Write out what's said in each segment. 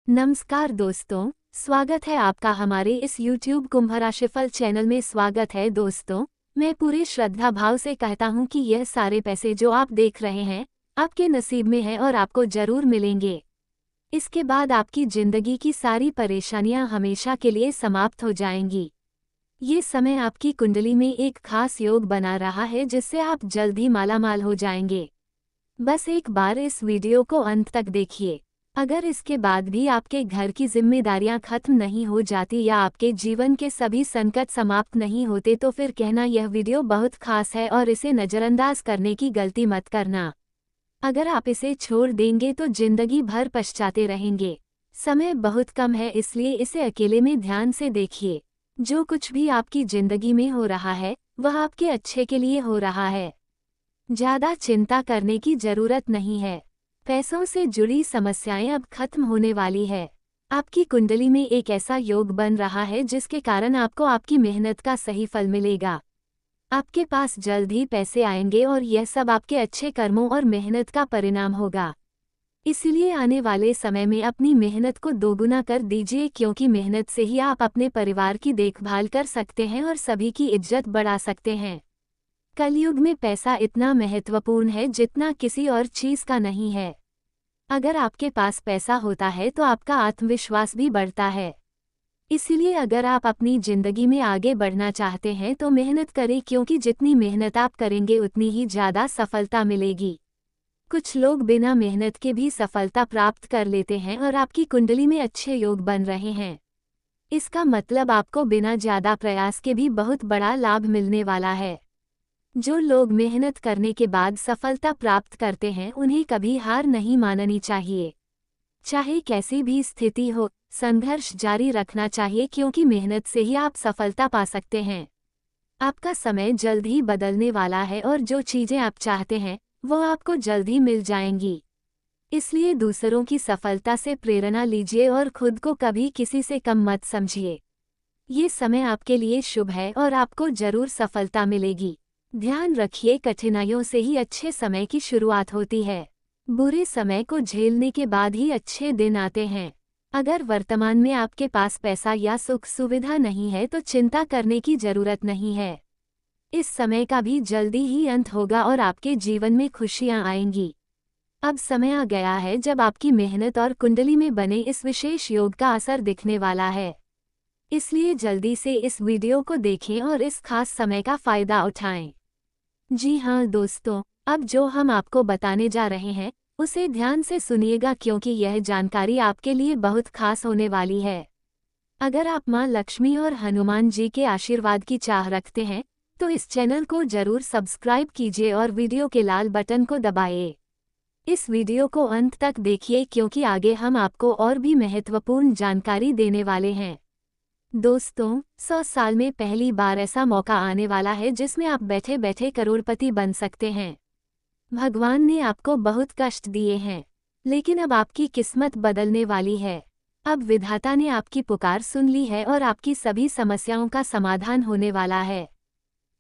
नमस्कार दोस्तों, स्वागत है आपका हमारे इस YouTube कुंभ राशिफल चैनल में। स्वागत है दोस्तों, मैं पूरे श्रद्धा भाव से कहता हूँ कि यह सारे पैसे जो आप देख रहे हैं, आपके नसीब में है और आपको जरूर मिलेंगे। इसके बाद आपकी जिंदगी की सारी परेशानियां हमेशा के लिए समाप्त हो जाएंगी। ये समय आपकी कुंडली में एक खास योग बना रहा है जिससे आप जल्द ही मालामाल हो जाएंगे। बस एक बार इस वीडियो को अंत तक देखिए। अगर इसके बाद भी आपके घर की जिम्मेदारियां खत्म नहीं हो जाती या आपके जीवन के सभी संकट समाप्त नहीं होते तो फिर कहना यह वीडियो बहुत खास है और इसे नज़रअंदाज करने की गलती मत करना। अगर आप इसे छोड़ देंगे तो जिंदगी भर पछताते रहेंगे। समय बहुत कम है, इसलिए इसे अकेले में ध्यान से देखिए। जो कुछ भी आपकी जिंदगी में हो रहा है वह आपके अच्छे के लिए हो रहा है। ज्यादा चिंता करने की जरूरत नहीं है। पैसों से जुड़ी समस्याएं अब खत्म होने वाली है। आपकी कुंडली में एक ऐसा योग बन रहा है जिसके कारण आपको आपकी मेहनत का सही फल मिलेगा। आपके पास जल्द ही पैसे आएंगे और यह सब आपके अच्छे कर्मों और मेहनत का परिणाम होगा। इसलिए आने वाले समय में अपनी मेहनत को दोगुना कर दीजिए, क्योंकि मेहनत से ही आप अपने परिवार की देखभाल कर सकते हैं और सभी की इज्जत बढ़ा सकते हैं। कलयुग में पैसा इतना महत्वपूर्ण है जितना किसी और चीज का नहीं है। अगर आपके पास पैसा होता है तो आपका आत्मविश्वास भी बढ़ता है। इसलिए अगर आप अपनी जिंदगी में आगे बढ़ना चाहते हैं तो मेहनत करें, क्योंकि जितनी मेहनत आप करेंगे उतनी ही ज्यादा सफलता मिलेगी। कुछ लोग बिना मेहनत के भी सफलता प्राप्त कर लेते हैं और आपकी कुंडली में अच्छे योग बन रहे हैं। इसका मतलब आपको बिना ज्यादा प्रयास के भी बहुत बड़ा लाभ मिलने वाला है। जो लोग मेहनत करने के बाद सफलता प्राप्त करते हैं उन्हें कभी हार नहीं माननी चाहिए। चाहे कैसी भी स्थिति हो, संघर्ष जारी रखना चाहिए, क्योंकि मेहनत से ही आप सफलता पा सकते हैं। आपका समय जल्द ही बदलने वाला है और जो चीजें आप चाहते हैं वो आपको जल्द ही मिल जाएंगी। इसलिए दूसरों की सफलता से प्रेरणा लीजिए और खुद को कभी किसी से कम मत समझिए। ये समय आपके लिए शुभ है और आपको जरूर सफलता मिलेगी। ध्यान रखिए, कठिनाइयों से ही अच्छे समय की शुरुआत होती है। बुरे समय को झेलने के बाद ही अच्छे दिन आते हैं। अगर वर्तमान में आपके पास पैसा या सुख सुविधा नहीं है तो चिंता करने की जरूरत नहीं है। इस समय का भी जल्दी ही अंत होगा और आपके जीवन में खुशियां आएंगी। अब समय आ गया है जब आपकी मेहनत और कुंडली में बने इस विशेष योग का असर दिखने वाला है। इसलिए जल्दी से इस वीडियो को देखें और इस खास समय का फायदा उठाएं। जी हाँ दोस्तों, अब जो हम आपको बताने जा रहे हैं उसे ध्यान से सुनिएगा, क्योंकि यह जानकारी आपके लिए बहुत खास होने वाली है। अगर आप माँ लक्ष्मी और हनुमान जी के आशीर्वाद की चाह रखते हैं तो इस चैनल को जरूर सब्सक्राइब कीजिए और वीडियो के लाल बटन को दबाइए। इस वीडियो को अंत तक देखिए, क्योंकि आगे हम आपको और भी महत्वपूर्ण जानकारी देने वाले हैं। दोस्तों, 100 साल में पहली बार ऐसा मौका आने वाला है जिसमें आप बैठे बैठे करोड़पति बन सकते हैं। भगवान ने आपको बहुत कष्ट दिए हैं, लेकिन अब आपकी किस्मत बदलने वाली है। अब विधाता ने आपकी पुकार सुन ली है और आपकी सभी समस्याओं का समाधान होने वाला है।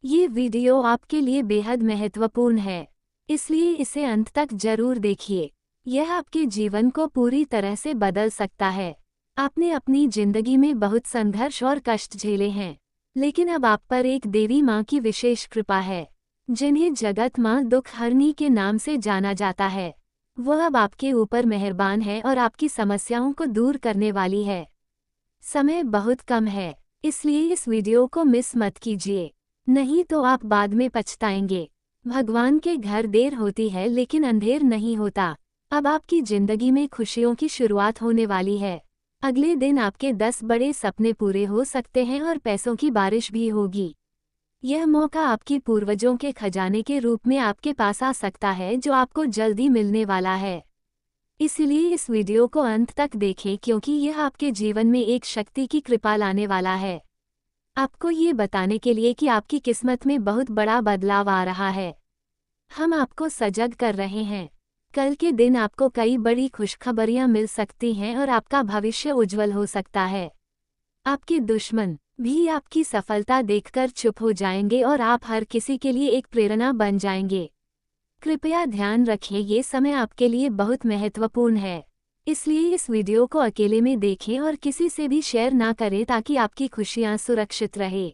ये वीडियो आपके लिए बेहद महत्वपूर्ण है, इसलिए इसे अंत तक जरूर देखिए। यह आपके जीवन को पूरी तरह से बदल सकता है। आपने अपनी जिंदगी में बहुत संघर्ष और कष्ट झेले हैं, लेकिन अब आप पर एक देवी माँ की विशेष कृपा है, जिन्हें जगत माँ दुख हरनी के नाम से जाना जाता है। वह अब आपके ऊपर मेहरबान है और आपकी समस्याओं को दूर करने वाली है। समय बहुत कम है, इसलिए इस वीडियो को मिस मत कीजिए, नहीं तो आप बाद में पछताएंगे। भगवान के घर देर होती है लेकिन अंधेर नहीं होता। अब आपकी जिंदगी में खुशियों की शुरुआत होने वाली है। अगले दिन आपके 10 बड़े सपने पूरे हो सकते हैं और पैसों की बारिश भी होगी। यह मौका आपकी पूर्वजों के खजाने के रूप में आपके पास आ सकता है, जो आपको जल्दी मिलने वाला है। इसलिए इस वीडियो को अंत तक देखें, क्योंकि यह आपके जीवन में एक शक्ति की कृपा लाने वाला है। आपको ये बताने के लिए कि आपकी किस्मत में बहुत बड़ा बदलाव आ रहा है। हम आपको सजग कर रहे हैं। कल के दिन आपको कई बड़ी खुशखबरियां मिल सकती हैं और आपका भविष्य उज्जवल हो सकता है। आपके दुश्मन भी आपकी सफलता देखकर चुप हो जाएंगे और आप हर किसी के लिए एक प्रेरणा बन जाएंगे। कृपया ध्यान रखें, ये समय आपके लिए बहुत महत्वपूर्ण है। इसलिए इस वीडियो को अकेले में देखें और किसी से भी शेयर ना करें ताकि आपकी खुशियां सुरक्षित रहे।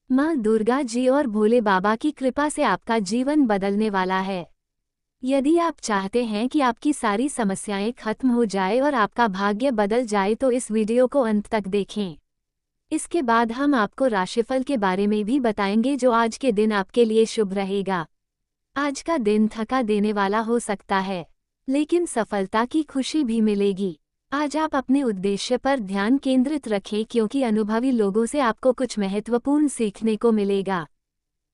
माँ दुर्गा जी और भोले बाबा की कृपा से आपका जीवन बदलने वाला है। यदि आप चाहते हैं कि आपकी सारी समस्याएं खत्म हो जाए और आपका भाग्य बदल जाए तो इस वीडियो को अंत तक देखें। इसके बाद हम आपको राशिफल के बारे में भी बताएंगे जो आज के दिन आपके लिए शुभ रहेगा। आज का दिन थका देने वाला हो सकता है, लेकिन सफलता की खुशी भी मिलेगी। आज आप अपने उद्देश्य पर ध्यान केंद्रित रखें क्योंकि अनुभवी लोगों से आपको कुछ महत्वपूर्ण सीखने को मिलेगा।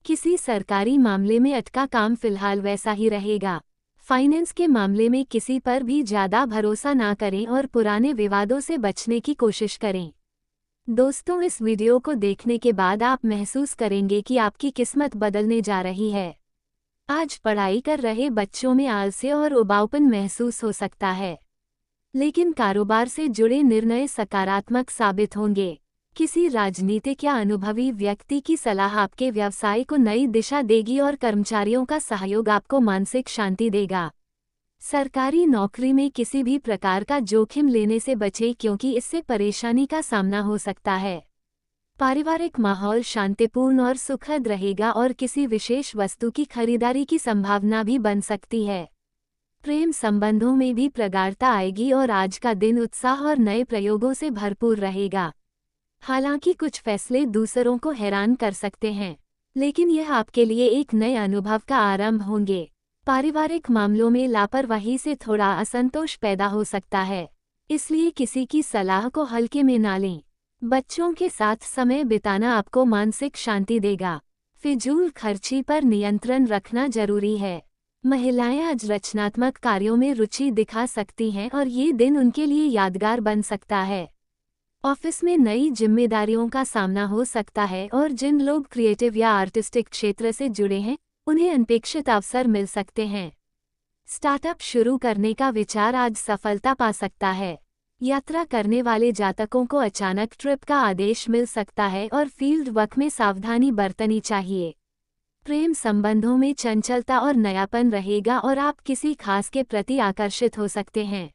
किसी सरकारी मामले में अटका काम फिलहाल वैसा ही रहेगा। फाइनेंस के मामले में किसी पर भी ज़्यादा भरोसा ना करें और पुराने विवादों से बचने की कोशिश करें। दोस्तों, इस वीडियो को देखने के बाद आप महसूस करेंगे कि आपकी किस्मत बदलने जा रही है। आज पढ़ाई कर रहे बच्चों में आलस्य और उबाऊपन महसूस हो सकता है, लेकिन कारोबार से जुड़े निर्णय सकारात्मक साबित होंगे। किसी राजनीतिक या अनुभवी व्यक्ति की सलाह आपके व्यवसाय को नई दिशा देगी और कर्मचारियों का सहयोग आपको मानसिक शांति देगा। सरकारी नौकरी में किसी भी प्रकार का जोखिम लेने से बचें क्योंकि इससे परेशानी का सामना हो सकता है। पारिवारिक माहौल शांतिपूर्ण और सुखद रहेगा और किसी विशेष वस्तु की खरीदारी की संभावना भी बन सकती है। प्रेम संबंधों में भी प्रगाढ़ता आएगी और आज का दिन उत्साह और नए प्रयोगों से भरपूर रहेगा। हालांकि कुछ फैसले दूसरों को हैरान कर सकते हैं, लेकिन यह आपके लिए एक नए अनुभव का आरंभ होंगे। पारिवारिक मामलों में लापरवाही से थोड़ा असंतोष पैदा हो सकता है, इसलिए किसी की सलाह को हल्के में ना लें। बच्चों के साथ समय बिताना आपको मानसिक शांति देगा। फिजूल खर्ची पर नियंत्रण रखना जरूरी है। महिलाएं आज रचनात्मक कार्यों में रुचि दिखा सकती हैं और ये दिन उनके लिए यादगार बन सकता है। ऑफिस में नई जिम्मेदारियों का सामना हो सकता है और जिन लोग क्रिएटिव या आर्टिस्टिक क्षेत्र से जुड़े हैं उन्हें अनपेक्षित अवसर मिल सकते हैं। स्टार्टअप शुरू करने का विचार आज सफलता पा सकता है। यात्रा करने वाले जातकों को अचानक ट्रिप का आदेश मिल सकता है और फील्ड वर्क में सावधानी बरतनी चाहिए। प्रेम संबंधों में चंचलता और नयापन रहेगा और आप किसी खास के प्रति आकर्षित हो सकते हैं,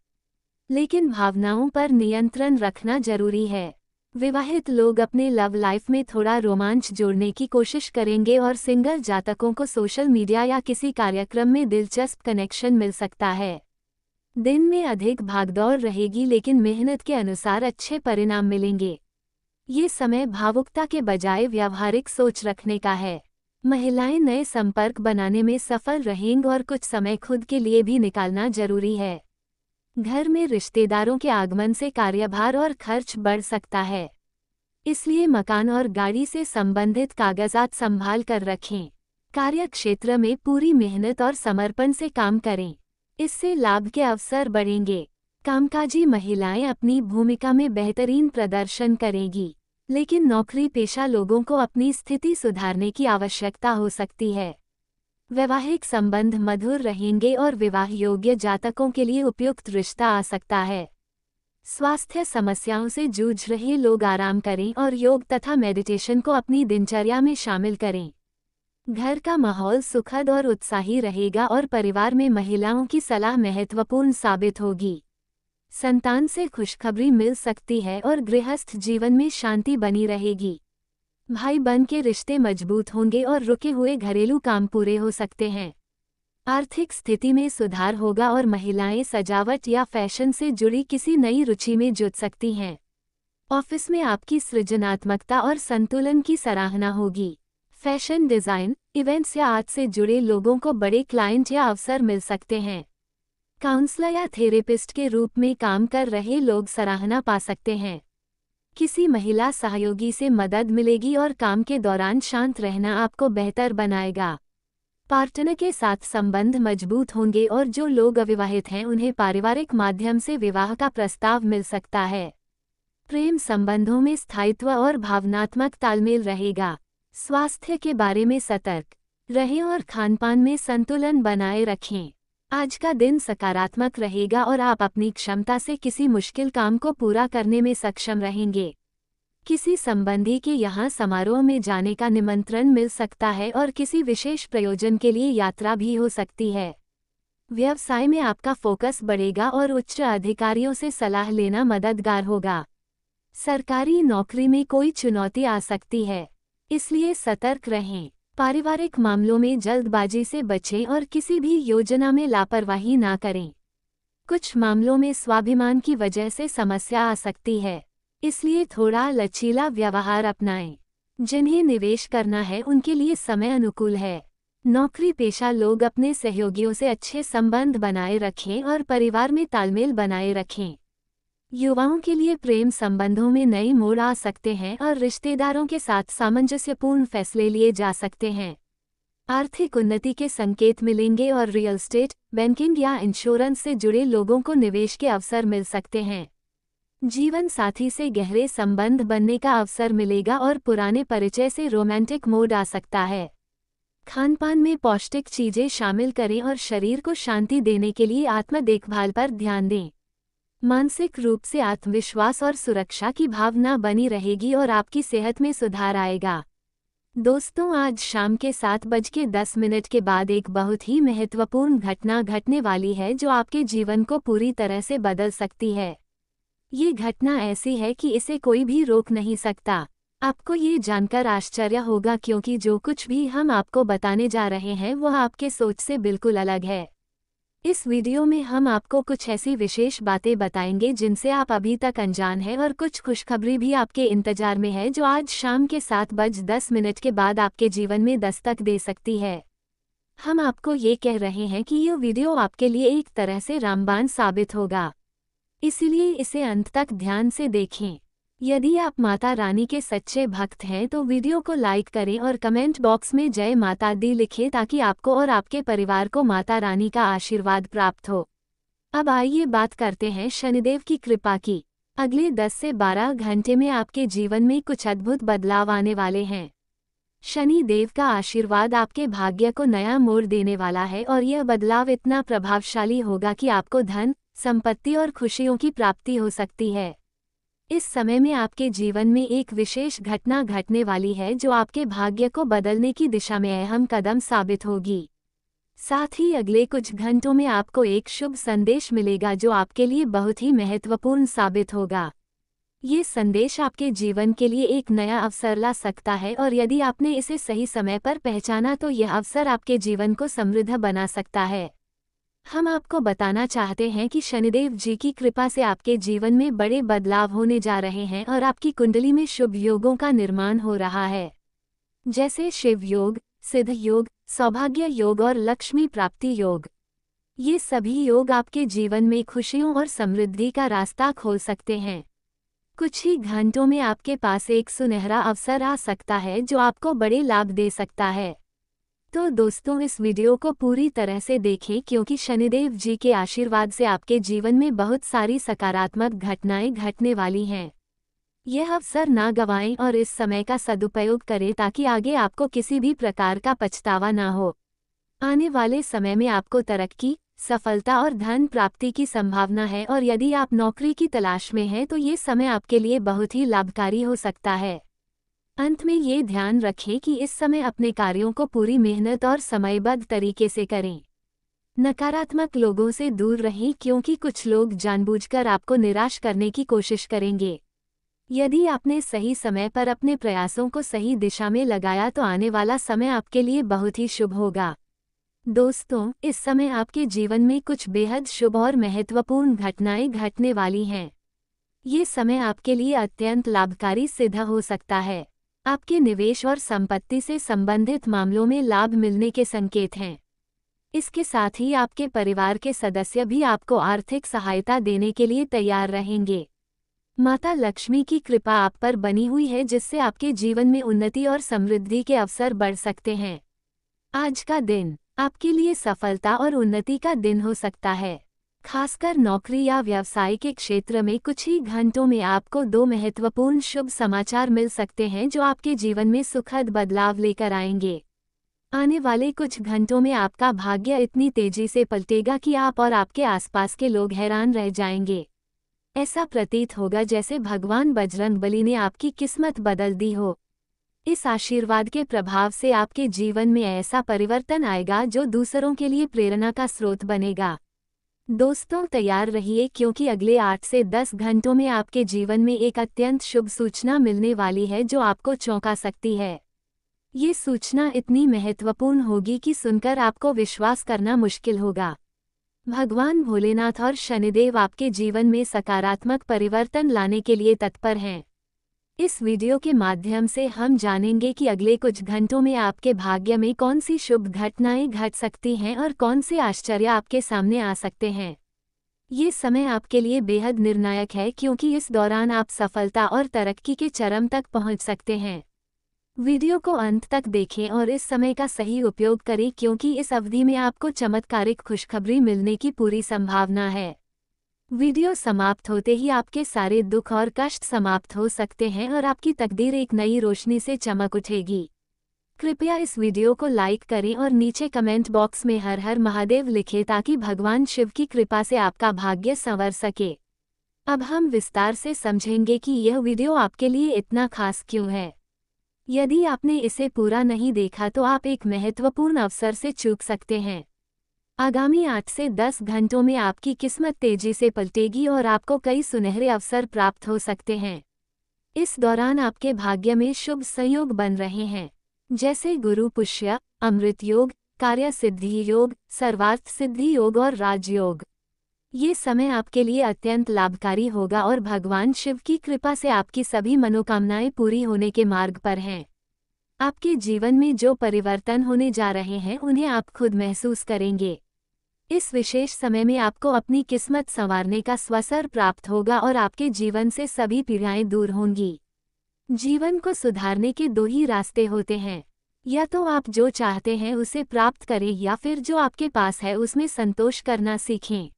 लेकिन भावनाओं पर नियंत्रण रखना जरूरी है। विवाहित लोग अपने लव लाइफ में थोड़ा रोमांच जोड़ने की कोशिश करेंगे और सिंगल जातकों को सोशल मीडिया या किसी कार्यक्रम में दिलचस्प कनेक्शन मिल सकता है। दिन में अधिक भागदौड़ रहेगी, लेकिन मेहनत के अनुसार अच्छे परिणाम मिलेंगे। ये समय भावुकता के बजाय व्यावहारिक सोच रखने का है। महिलाएं नए संपर्क बनाने में सफल रहेंगी और कुछ समय खुद के लिए भी निकालना जरूरी है। घर में रिश्तेदारों के आगमन से कार्यभार और खर्च बढ़ सकता है, इसलिए मकान और गाड़ी से संबंधित कागजात संभाल कर रखें। कार्य क्षेत्र में पूरी मेहनत और समर्पण से काम करें, इससे लाभ के अवसर बढ़ेंगे। कामकाजी महिलाएं अपनी भूमिका में बेहतरीन प्रदर्शन करेंगी, लेकिन नौकरी पेशा लोगों को अपनी स्थिति सुधारने की आवश्यकता हो सकती है। वैवाहिक संबंध मधुर रहेंगे और विवाह योग्य जातकों के लिए उपयुक्त रिश्ता आ सकता है। स्वास्थ्य समस्याओं से जूझ रहे लोग आराम करें और योग तथा मेडिटेशन को अपनी दिनचर्या में शामिल करें। घर का माहौल सुखद और उत्साही रहेगा और परिवार में महिलाओं की सलाह महत्वपूर्ण साबित होगी। संतान से खुशखबरी मिल सकती है और गृहस्थ जीवन में शांति बनी रहेगी। भाई बहन के रिश्ते मजबूत होंगे और रुके हुए घरेलू काम पूरे हो सकते हैं। आर्थिक स्थिति में सुधार होगा और महिलाएं सजावट या फैशन से जुड़ी किसी नई रुचि में जुट सकती हैं। ऑफिस में आपकी सृजनात्मकता और संतुलन की सराहना होगी। फैशन डिज़ाइन, इवेंट्स या आर्ट से जुड़े लोगों को बड़े क्लाइंट या अवसर मिल सकते हैं। काउंसलर या थेरेपिस्ट के रूप में काम कर रहे लोग सराहना पा सकते हैं। किसी महिला सहयोगी से मदद मिलेगी और काम के दौरान शांत रहना आपको बेहतर बनाएगा। पार्टनर के साथ संबंध मजबूत होंगे और जो लोग अविवाहित हैं उन्हें पारिवारिक माध्यम से विवाह का प्रस्ताव मिल सकता है। प्रेम संबंधों में स्थायित्व और भावनात्मक तालमेल रहेगा। स्वास्थ्य के बारे में सतर्क रहें और खानपान में संतुलन बनाए रखें। आज का दिन सकारात्मक रहेगा और आप अपनी क्षमता से किसी मुश्किल काम को पूरा करने में सक्षम रहेंगे। किसी संबंधी के यहाँ समारोह में जाने का निमंत्रण मिल सकता है और किसी विशेष प्रयोजन के लिए यात्रा भी हो सकती है। व्यवसाय में आपका फोकस बढ़ेगा और उच्च अधिकारियों से सलाह लेना मददगार होगा। सरकारी नौकरी में कोई चुनौती आ सकती है, इसलिए सतर्क रहें। पारिवारिक मामलों में जल्दबाजी से बचें और किसी भी योजना में लापरवाही ना करें। कुछ मामलों में स्वाभिमान की वजह से समस्या आ सकती है, इसलिए थोड़ा लचीला व्यवहार अपनाएं। जिन्हें निवेश करना है उनके लिए समय अनुकूल है। नौकरी पेशा लोग अपने सहयोगियों से अच्छे संबंध बनाए रखें और परिवार में तालमेल बनाए रखें। युवाओं के लिए प्रेम संबंधों में नई मोड़ आ सकते हैं और रिश्तेदारों के साथ सामंजस्यपूर्ण फैसले लिए जा सकते हैं। आर्थिक उन्नति के संकेत मिलेंगे और रियल एस्टेट, बैंकिंग या इंश्योरेंस से जुड़े लोगों को निवेश के अवसर मिल सकते हैं। जीवन साथी से गहरे संबंध बनने का अवसर मिलेगा और पुराने परिचय से रोमांटिक मूड आ सकता है। खानपान में पौष्टिक चीजें शामिल करें और शरीर को शांति देने के लिए आत्म देखभाल पर ध्यान दें। मानसिक रूप से आत्मविश्वास और सुरक्षा की भावना बनी रहेगी और आपकी सेहत में सुधार आएगा। दोस्तों, आज शाम के 7:10 के बाद एक बहुत ही महत्वपूर्ण घटना घटने वाली है जो आपके जीवन को पूरी तरह से बदल सकती है। ये घटना ऐसी है कि इसे कोई भी रोक नहीं सकता। आपको ये जानकर आश्चर्य होगा क्योंकि जो कुछ भी हम आपको बताने जा रहे हैं वह आपके सोच से बिल्कुल अलग है। इस वीडियो में हम आपको कुछ ऐसी विशेष बातें बताएंगे जिनसे आप अभी तक अनजान हैं और कुछ खुशखबरी भी आपके इंतजार में है जो आज शाम के 7:10 के बाद आपके जीवन में दस्तक दे सकती है। हम आपको ये कह रहे हैं कि यह वीडियो आपके लिए एक तरह से रामबाण साबित होगा, इसीलिए इसे अंत तक ध्यान से देखें। यदि आप माता रानी के सच्चे भक्त हैं तो वीडियो को लाइक करें और कमेंट बॉक्स में जय माता दी लिखें ताकि आपको और आपके परिवार को माता रानी का आशीर्वाद प्राप्त हो। अब आइए बात करते हैं शनिदेव की कृपा की। अगले 10 से 12 घंटे में आपके जीवन में कुछ अद्भुत बदलाव आने वाले हैं। शनि देव का आशीर्वाद आपके भाग्य को नया मोड़ देने वाला है और यह बदलाव इतना प्रभावशाली होगा कि आपको धन, संपत्ति और खुशियों की प्राप्ति हो सकती है। इस समय में आपके जीवन में एक विशेष घटना घटने वाली है जो आपके भाग्य को बदलने की दिशा में अहम कदम साबित होगी। साथ ही अगले कुछ घंटों में आपको एक शुभ संदेश मिलेगा जो आपके लिए बहुत ही महत्वपूर्ण साबित होगा। ये संदेश आपके जीवन के लिए एक नया अवसर ला सकता है और यदि आपने इसे सही समय पर पहचाना तो यह अवसर आपके जीवन को समृद्ध बना सकता है। हम आपको बताना चाहते हैं कि शनिदेव जी की कृपा से आपके जीवन में बड़े बदलाव होने जा रहे हैं और आपकी कुंडली में शुभ योगों का निर्माण हो रहा है, जैसे शिव योग, सिद्ध योग, सौभाग्य योग और लक्ष्मी प्राप्ति योग। ये सभी योग आपके जीवन में खुशियों और समृद्धि का रास्ता खोल सकते हैं। कुछ ही घंटों में आपके पास एक सुनहरा अवसर आ सकता है जो आपको बड़े लाभ दे सकता है। तो दोस्तों, इस वीडियो को पूरी तरह से देखें क्योंकि शनिदेव जी के आशीर्वाद से आपके जीवन में बहुत सारी सकारात्मक घटनाएं घटने वाली हैं। यह अवसर ना गंवाएं और इस समय का सदुपयोग करें ताकि आगे आपको किसी भी प्रकार का पछतावा ना हो। आने वाले समय में आपको तरक्की, सफलता और धन प्राप्ति की संभावना है और यदि आप नौकरी की तलाश में हैं तो ये समय आपके लिए बहुत ही लाभकारी हो सकता है। अंत में ये ध्यान रखें कि इस समय अपने कार्यों को पूरी मेहनत और समयबद्ध तरीके से करें। नकारात्मक लोगों से दूर रहें क्योंकि कुछ लोग जानबूझकर आपको निराश करने की कोशिश करेंगे। यदि आपने सही समय पर अपने प्रयासों को सही दिशा में लगाया तो आने वाला समय आपके लिए बहुत ही शुभ होगा। दोस्तों, इस समय आपके जीवन में कुछ बेहद शुभ और महत्वपूर्ण घटनाएं घटने वाली हैं। ये समय आपके लिए अत्यंत लाभकारी सिद्ध हो सकता है। आपके निवेश और संपत्ति से संबंधित मामलों में लाभ मिलने के संकेत हैं। इसके साथ ही आपके परिवार के सदस्य भी आपको आर्थिक सहायता देने के लिए तैयार रहेंगे। माता लक्ष्मी की कृपा आप पर बनी हुई है जिससे आपके जीवन में उन्नति और समृद्धि के अवसर बढ़ सकते हैं। आज का दिन आपके लिए सफलता और उन्नति का दिन हो सकता है। खासकर नौकरी या व्यवसाय के क्षेत्र में कुछ ही घंटों में आपको 2 महत्वपूर्ण शुभ समाचार मिल सकते हैं जो आपके जीवन में सुखद बदलाव लेकर आएंगे। आने वाले कुछ घंटों में आपका भाग्य इतनी तेजी से पलटेगा कि आप और आपके आसपास के लोग हैरान रह जाएंगे। ऐसा प्रतीत होगा जैसे भगवान बजरंगबली ने आपकी किस्मत बदल दी हो। इस आशीर्वाद के प्रभाव से आपके जीवन में ऐसा परिवर्तन आएगा जो दूसरों के लिए प्रेरणा का स्रोत बनेगा। दोस्तों, तैयार रहिए क्योंकि अगले 8 से 10 घंटों में आपके जीवन में एक अत्यंत शुभ सूचना मिलने वाली है जो आपको चौंका सकती है। ये सूचना इतनी महत्वपूर्ण होगी कि सुनकर आपको विश्वास करना मुश्किल होगा। भगवान भोलेनाथ और शनिदेव आपके जीवन में सकारात्मक परिवर्तन लाने के लिए तत्पर हैं। इस वीडियो के माध्यम से हम जानेंगे कि अगले कुछ घंटों में आपके भाग्य में कौन सी शुभ घटनाएं घट सकती हैं और कौन से आश्चर्य आपके सामने आ सकते हैं। ये समय आपके लिए बेहद निर्णायक है क्योंकि इस दौरान आप सफलता और तरक्की के चरम तक पहुंच सकते हैं। वीडियो को अंत तक देखें और इस समय का सही उपयोग करें क्योंकि इस अवधि में आपको चमत्कारिक खुशखबरी मिलने की पूरी संभावना है। वीडियो समाप्त होते ही आपके सारे दुख और कष्ट समाप्त हो सकते हैं और आपकी तकदीर एक नई रोशनी से चमक उठेगी। कृपया इस वीडियो को लाइक करें और नीचे कमेंट बॉक्स में हर हर महादेव लिखें ताकि भगवान शिव की कृपा से आपका भाग्य संवर सके। अब हम विस्तार से समझेंगे कि यह वीडियो आपके लिए इतना खास क्यों है। यदि आपने इसे पूरा नहीं देखा तो आप एक महत्वपूर्ण अवसर से चूक सकते हैं। आगामी 8 से 10 घंटों में आपकी किस्मत तेजी से पलटेगी और आपको कई सुनहरे अवसर प्राप्त हो सकते हैं। इस दौरान आपके भाग्य में शुभ संयोग बन रहे हैं, जैसे गुरु पुष्य, अमृत योग, कार्य सिद्धि योग, सर्वार्थ सिद्धि योग और राजयोग। ये समय आपके लिए अत्यंत लाभकारी होगा और भगवान शिव की कृपा से आपकी सभी मनोकामनाएं पूरी होने के मार्ग पर हैं। आपके जीवन में जो परिवर्तन होने जा रहे हैं उन्हें आप खुद महसूस करेंगे। इस विशेष समय में आपको अपनी किस्मत संवारने का अवसर प्राप्त होगा और आपके जीवन से सभी पीड़ाएं दूर होंगी। जीवन को सुधारने के दो ही रास्ते होते हैं, या तो आप जो चाहते हैं उसे प्राप्त करें या फिर जो आपके पास है उसमें संतोष करना सीखें।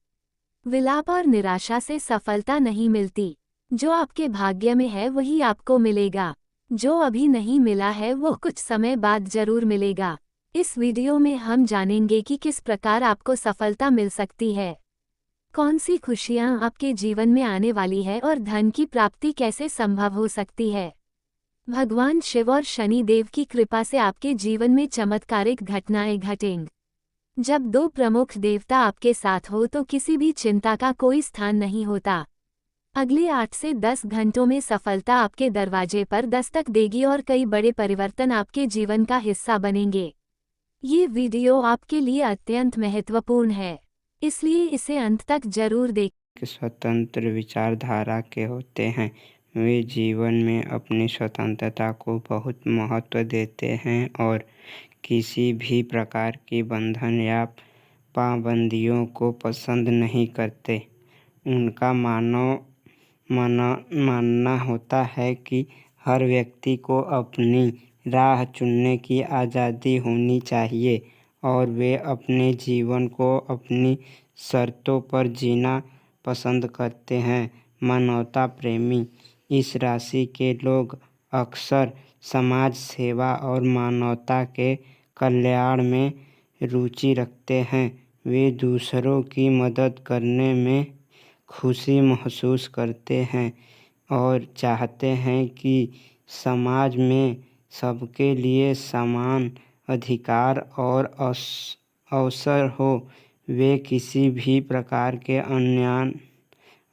विलाप और निराशा से सफलता नहीं मिलती। जो आपके भाग्य में है वही आपको मिलेगा। जो अभी नहीं मिला है वो कुछ समय बाद जरूर मिलेगा। इस वीडियो में हम जानेंगे कि किस प्रकार आपको सफलता मिल सकती है, कौन सी खुशियां आपके जीवन में आने वाली है और धन की प्राप्ति कैसे संभव हो सकती है। भगवान शिव और शनि देव की कृपा से आपके जीवन में चमत्कारिक घटनाएं घटेंगी। जब दो प्रमुख देवता आपके साथ हो तो किसी भी चिंता का कोई स्थान नहीं होता। अगले 8 से 10 घंटों में सफलता आपके दरवाजे पर दस्तक देगी और कई बड़े परिवर्तन आपके जीवन का हिस्सा बनेंगे। ये वीडियो आपके लिए अत्यंत महत्वपूर्ण है, इसलिए इसे अंत तक जरूर देखें। स्वतंत्र विचारधारा के होते हैं। वे जीवन में अपनी स्वतंत्रता को बहुत महत्व देते हैं और किसी भी प्रकार की बंधन या पाबंदियों को पसंद नहीं करते। उनका मानना होता है कि हर व्यक्ति को अपनी राह चुनने की आज़ादी होनी चाहिए और वे अपने जीवन को अपनी शर्तों पर जीना पसंद करते हैं। मानवता प्रेमी इस राशि के लोग अक्सर समाज सेवा और मानवता के कल्याण में रुचि रखते हैं। वे दूसरों की मदद करने में खुशी महसूस करते हैं और चाहते हैं कि समाज में सबके लिए समान अधिकार और अवसर हो। वे किसी भी प्रकार के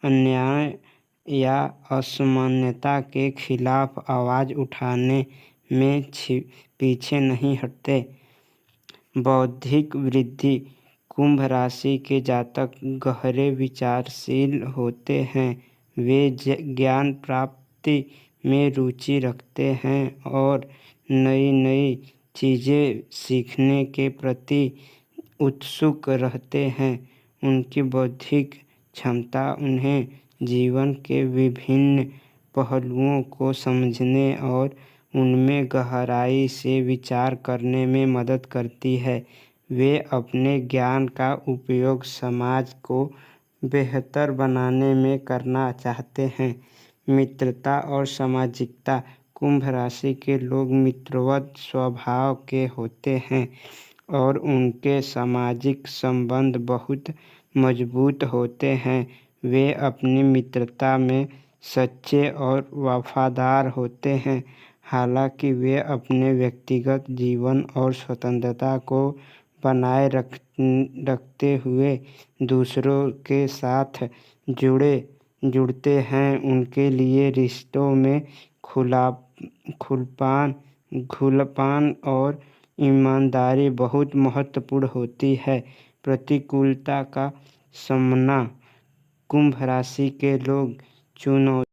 अन्याय या असमानता के खिलाफ आवाज़ उठाने में पीछे नहीं हटते। बौद्धिक वृद्धि कुंभ राशि के जातक गहरे विचारशील होते हैं। वे ज्ञान प्राप्ति में रुचि रखते हैं और नई नई चीज़ें सीखने के प्रति उत्सुक रहते हैं। उनकी बौद्धिक क्षमता उन्हें जीवन के विभिन्न पहलुओं को समझने और उनमें गहराई से विचार करने में मदद करती है। वे अपने ज्ञान का उपयोग समाज को बेहतर बनाने में करना चाहते हैं। मित्रता और सामाजिकता कुंभ राशि के लोग मित्रवत स्वभाव के होते हैं और उनके सामाजिक संबंध बहुत मजबूत होते हैं। वे अपनी मित्रता में सच्चे और वफादार होते हैं। हालांकि वे अपने व्यक्तिगत जीवन और स्वतंत्रता को बनाए रखते हुए दूसरों के साथ जुड़ते हैं। उनके लिए रिश्तों में खुलापन और ईमानदारी बहुत महत्वपूर्ण होती है। प्रतिकूलता का सामना कुंभ राशि के लोग चुनौती